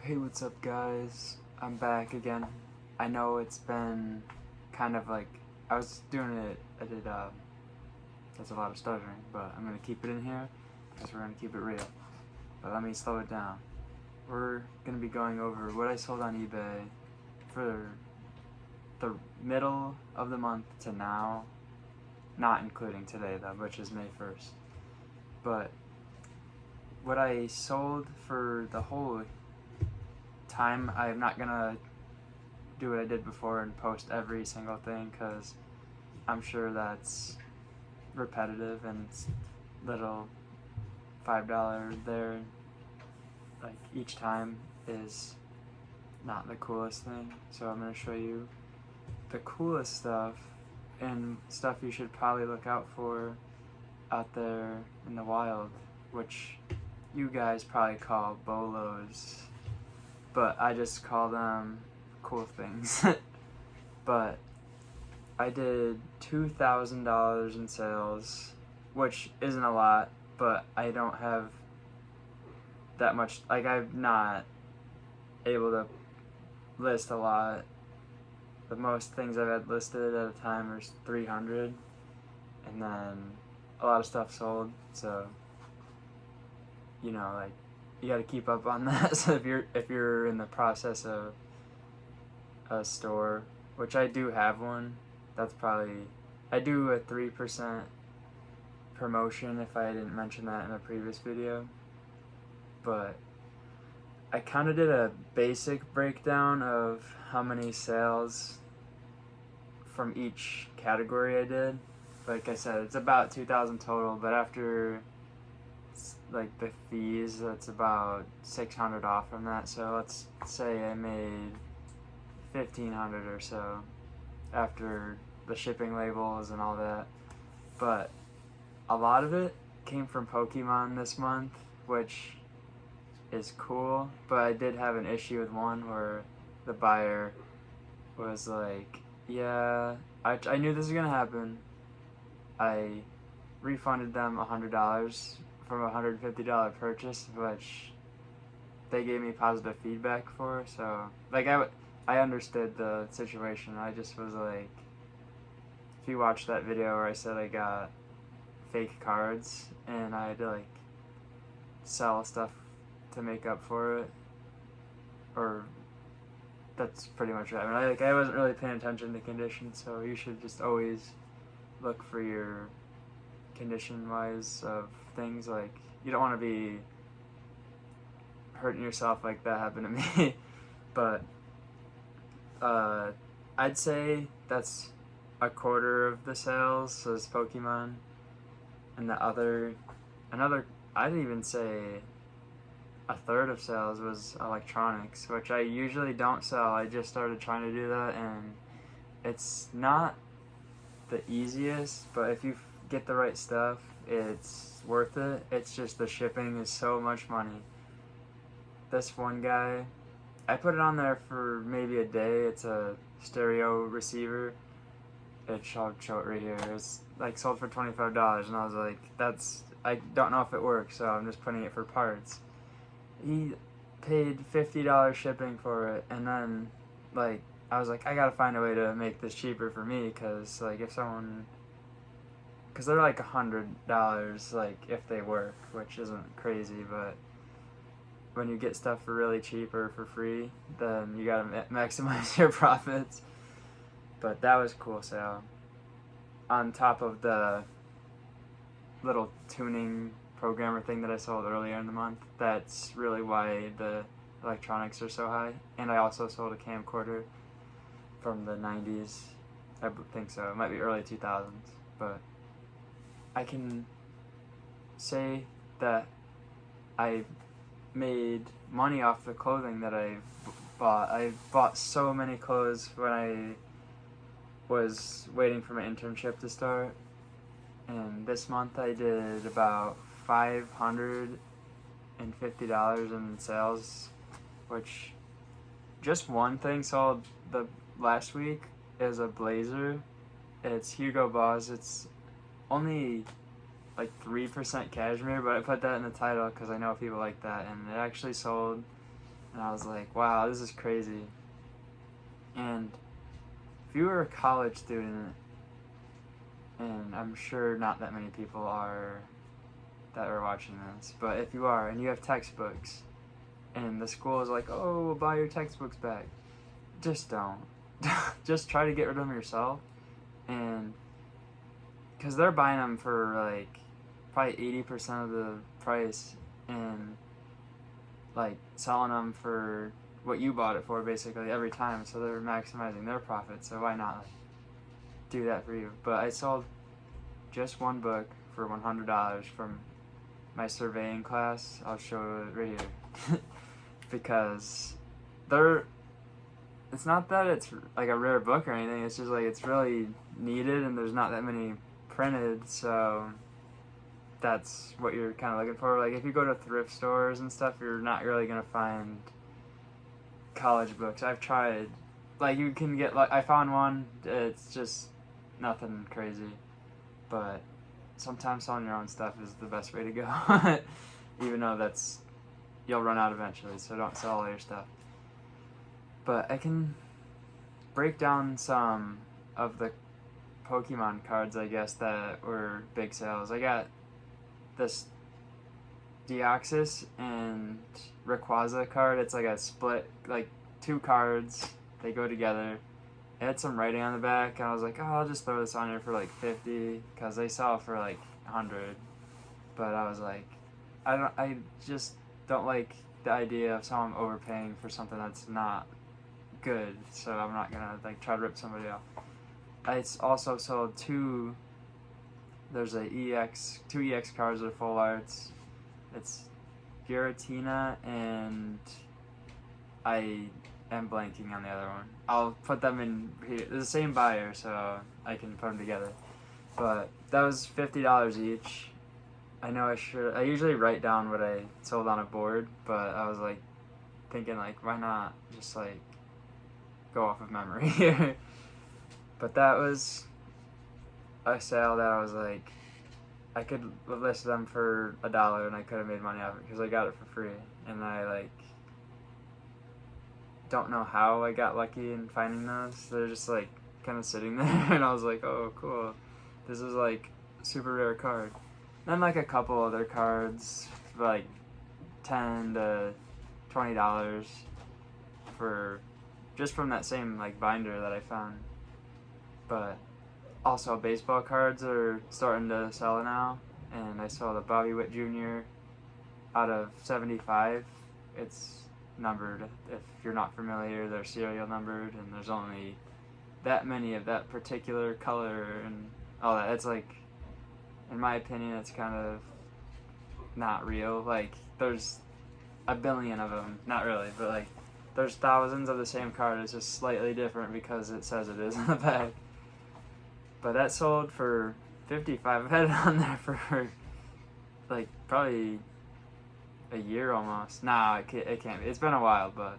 Hey, what's up, guys? I'm back again. I know it's been kind of like I was doing it. That's a lot of stuttering, but I'm gonna keep it in here because we're gonna keep it real. But let me slow it down. We're gonna be going over what I sold on eBay for the middle of the month to now, not including today though, which is May 1st. But what I sold for the whole time, I'm not gonna do what I did before and post every single thing because I'm sure that's repetitive and little $5 there like each time is not the coolest thing. So I'm gonna show you the coolest stuff and stuff you should probably look out for out there in the wild, which you guys probably call bolos, but I just call them cool things. But I did $2,000 in sales, which isn't a lot, but I don't have that much, like I'm not able to list a lot. The most things I've had listed at a time are 300, and then a lot of stuff sold, so you know, like, you got to keep up on that. So if you're in the process of a store, which I do have one, that's probably, I do a 3% promotion if I didn't mention that in a previous video. But I kind of did a basic breakdown of how many sales from each category I did. Like I said, it's about 2,000 total, but after like the fees, that's about 600 off from that. So let's say I made 1,500 or so after the shipping labels and all that. But a lot of it came from Pokemon this month, which is cool, but I did have an issue with one where the buyer was like, yeah, I knew this was gonna happen. I refunded them $100 from a $150 purchase, which they gave me positive feedback for. So like I understood the situation. I just was like, if you watch that video where I said I got fake cards and I had to like sell stuff to make up for it, or that's pretty much it. I mean, I wasn't really paying attention to condition, so you should just always look for your condition wise of things. Like, you don't want to be hurting yourself like that happened to me. But I'd say that's a quarter of the sales is Pokemon, and another I'd even say a third of sales was electronics, which I usually don't sell. I just started trying to do that, and it's not the easiest, but if you get the right stuff, it's worth it. It's just the shipping is so much money. This one guy, I put it on there for maybe a day. It's a stereo receiver. I'll show it right here. It was like sold for $25, and I was like, I don't know if it works, so I'm just putting it for parts. He paid $50 shipping for it, and then like I was like, I gotta find a way to make this cheaper for me, because like if someone, because they're like $100 like if they work, which isn't crazy, but when you get stuff for really cheap or for free, then you gotta maximize your profits. But that was a cool sale. On top of the little tuning programmer thing that I sold earlier in the month, that's really why the electronics are so high. And I also sold a camcorder from the 90s. I think so. It might be early 2000s. But I can say that I made money off the clothing that I bought. I bought so many clothes when I was waiting for my internship to start, and this month I did about $550 in sales, which just one thing sold the last week is a blazer. It's Hugo Boss. It's only like 3% cashmere, but I put that in the title because I know people like that, and it actually sold And I was like, wow, this is crazy. And if you were a college student, and I'm sure not that many people are that are watching this, but if you are and you have textbooks and the school is like, oh, we'll buy your textbooks back, just don't. Just try to get rid of them yourself. And because they're buying them for like probably 80% of the price and like selling them for what you bought it for basically every time, so they're maximizing their profit. So why not like do that for you? But I sold just one book for $100 from my surveying class. I'll show it right here. Because it's not that it's like a rare book or anything, it's just like it's really needed and there's not that many printed, so that's what you're kind of looking for. Like if you go to thrift stores and stuff, you're not really gonna find college books. I've tried, like you can get, like I found one, it's just nothing crazy, but sometimes selling your own stuff is the best way to go. Even though you'll run out eventually, so don't sell all your stuff. But I can break down some of the Pokemon cards, I guess, that were big sales. I got this Deoxys and Rayquaza card. It's like a split, like two cards, they go together. It had some writing on the back, and I was like, oh, I'll just throw this on here for like 50, because they sell for like 100. But I was like, I just don't like the idea of someone overpaying for something that's not good, so I'm not gonna like try to rip somebody off. I also sold there's two EX cards that are full arts. It's Giratina and I am blanking on the other one. I'll put them in here. They're the same buyer, so I can put them together. But that was $50 each. I know I usually write down what I sold on a board, but I was like thinking like, why not just like go off of memory here. But that was a sale that I was like, I could list them for $1 and I could have made money off it because I got it for free. And I like don't know how I got lucky in finding those. They're just like kind of sitting there and I was like, oh cool, this is like a super rare card. Then like a couple other cards for like $10 to $20 for just from that same like binder that I found. But also baseball cards are starting to sell now, and I saw the Bobby Witt Jr. out of 75. It's numbered. If you're not familiar, they're serial numbered, and there's only that many of that particular color and all that. It's like, in my opinion, it's kind of not real. Like there's a billion of them, not really, but like there's thousands of the same card. It's just slightly different because it says it is on the back. But that sold for $55. I've had it on there for like probably a year almost. Nah, it can't be. It's been a while, but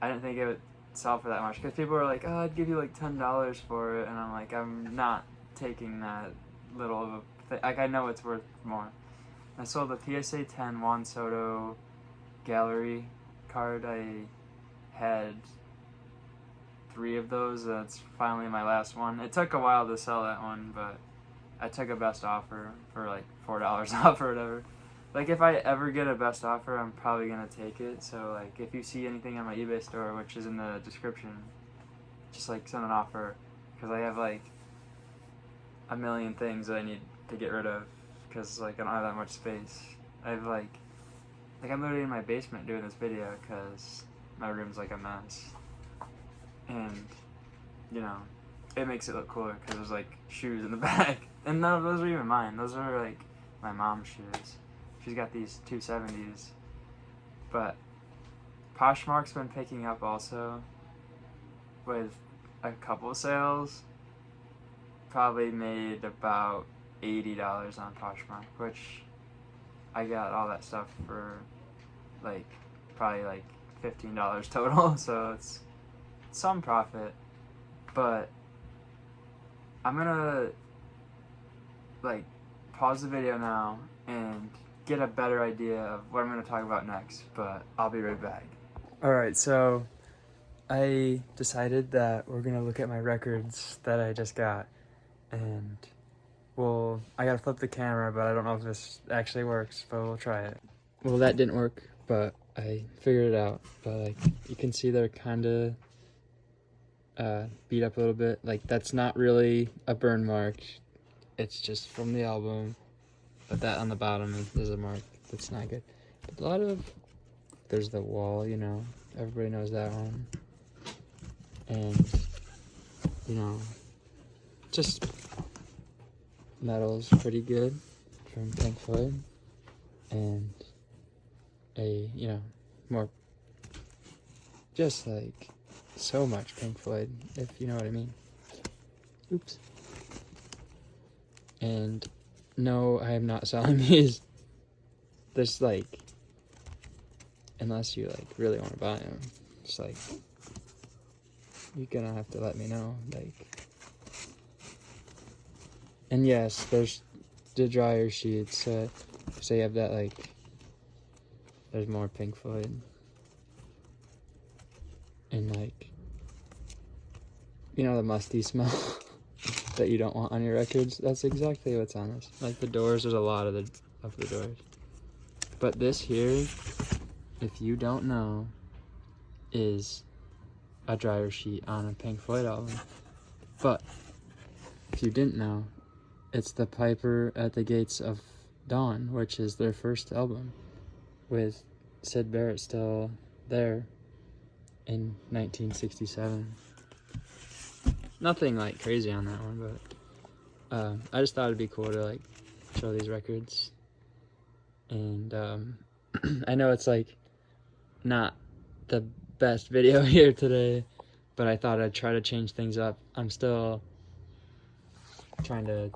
I didn't think it would sell for that much because people were like, oh, I'd give you like $10 for it, and I'm like, I'm not taking that little of a thing. Like I know it's worth more. I sold the PSA 10 Juan Soto gallery card. I had 3 of those. That's finally my last one. It took a while to sell that one, but I took a best offer for like $4 off or whatever. Like if I ever get a best offer, I'm probably gonna take it. So like if you see anything on my eBay store, which is in the description, just like send an offer, because I have like a million things that I need to get rid of because like I don't have that much space. I have like I'm literally in my basement doing this video because my room's like a mess. And, you know, it makes it look cooler because there's like shoes in the back. And none of those are even mine. Those are like my mom's shoes. She's got these 270s. But Poshmark's been picking up also with a couple of sales. Probably made about $80 on Poshmark, which I got all that stuff for like probably like $15 total. So it's some profit, but I'm gonna like pause the video now and get a better idea of what I'm gonna talk about next, but I'll be right back. Alright, so I decided that we're gonna look at my records that I just got, and well, I gotta flip the camera, but I don't know if this actually works, but we'll try it. Well, that didn't work, but I figured it out. But like, you can see they're kinda beat up a little bit. Like, that's not really a burn mark, it's just from the album, but that on the bottom is a mark that's not good. But a lot of, there's the wall, you know, everybody knows that one. And, you know, just metal's pretty good from Pink Floyd. And a, you know, more, just like so much Pink Floyd, if you know what I mean. Oops. And no, I am not selling these. There's like, unless you like really want to buy them, it's like, you're gonna have to let me know, like. And yes, there's the dryer sheets, so you have that, like, there's more Pink Floyd. And like, you know, the musty smell that you don't want on your records, that's exactly what's on this. Like the doors, there's a lot of the doors. But this here, if you don't know, is a dryer sheet on a Pink Floyd album. But if you didn't know, it's the Piper at the Gates of Dawn, which is their first album, with Syd Barrett still there in 1967. Nothing like crazy on that one, but I just thought it'd be cool to like show these records. And I know it's like not the best video here today, but I thought I'd try to change things up. I'm still trying to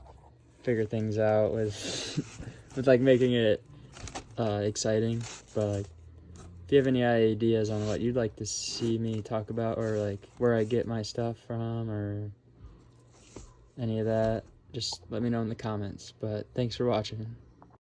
figure things out with like making it exciting, but like, if you have any ideas on what you'd like to see me talk about, or like where I get my stuff from, or any of that, just let me know in the comments. But thanks for watching.